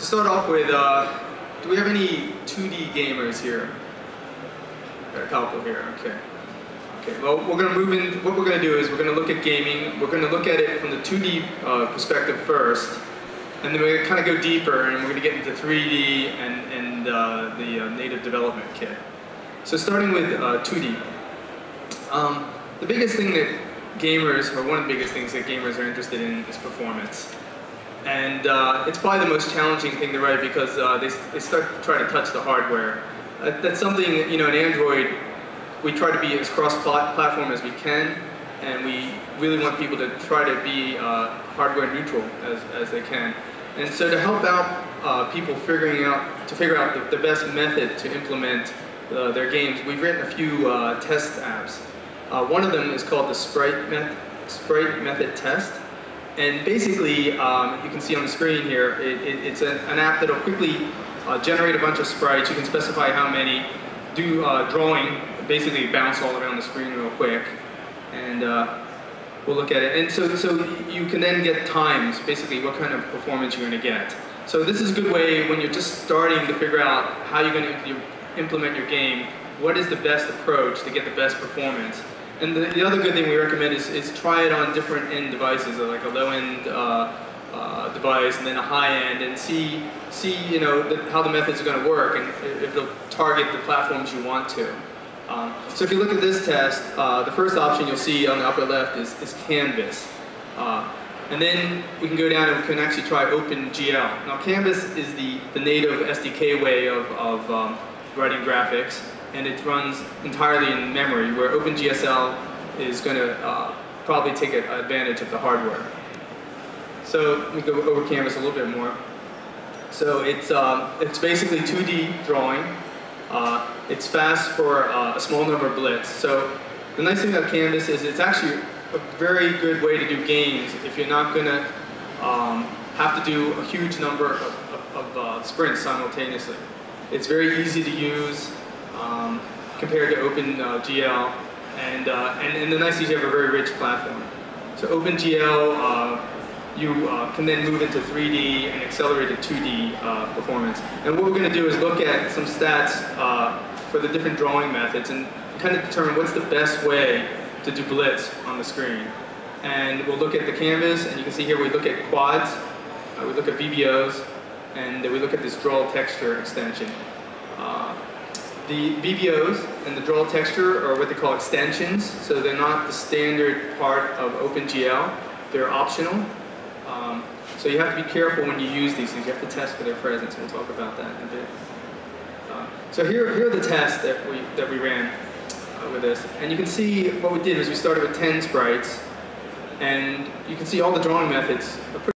start off with, do we have any 2D gamers here? Got a couple here, okay. Okay, well, we're going to move in. What we're going to do is we're going to look at gaming. We're going to look at it from the 2D perspective first, and then we're going to kind of go deeper, and we're going to get into 3D and the native development kit. So starting with 2D. The biggest thing that gamers, or one of the biggest things that gamers are interested in is performance. And it's probably the most challenging thing to write because they start to try to touch the hardware. That's something, you know, in Android, we try to be as cross-platform as we can, and we really want people to try to be hardware neutral as they can. And so to help out people figure out the best method to implement their games, we've written a few test apps. One of them is called the Sprite Method test. And basically, you can see on the screen here, it's an app that will quickly generate a bunch of sprites. You can specify how many, do drawing, basically bounce all around the screen real quick, and we'll look at it. And so you can then get times, basically what kind of performance you're going to get. So this is a good way when you're just starting to figure out how you're going to implement your game, what is the best approach to get the best performance. And the other good thing we recommend is try it on different end devices, like a low-end device and then a high-end, and see you know how the methods are going to work and if they'll target the platforms you want to. So if you look at this test, the first option you'll see on the upper left is Canvas. And then we can go down and we can actually try OpenGL. Now Canvas is the native SDK way of writing graphics, and it runs entirely in memory, where OpenGSL is going to probably take advantage of the hardware. So let me go over Canvas a little bit more. So it's basically 2D drawing. It's fast for a small number of blits. So the nice thing about Canvas is it's actually a very good way to do games if you're not going to have to do a huge number of sprints simultaneously. It's very easy to use compared to OpenGL, and the nice thing is you have a very rich platform. So OpenGL, you can then move into 3D and accelerated 2D performance. And what we're going to do is look at some stats for the different drawing methods and kind of determine what's the best way to do blitz on the screen. And we'll look at the canvas, and you can see here we look at quads, we look at VBOs, and we look at this draw texture extension. The VBOs and the draw texture are what they call extensions, so they're not the standard part of OpenGL, they're optional. So you have to be careful when you use these things. You have to test for their presence. We'll talk about that in a bit. So here are the tests that we ran with this. And you can see what we did is we started with 10 sprites. And you can see all the drawing methods are pretty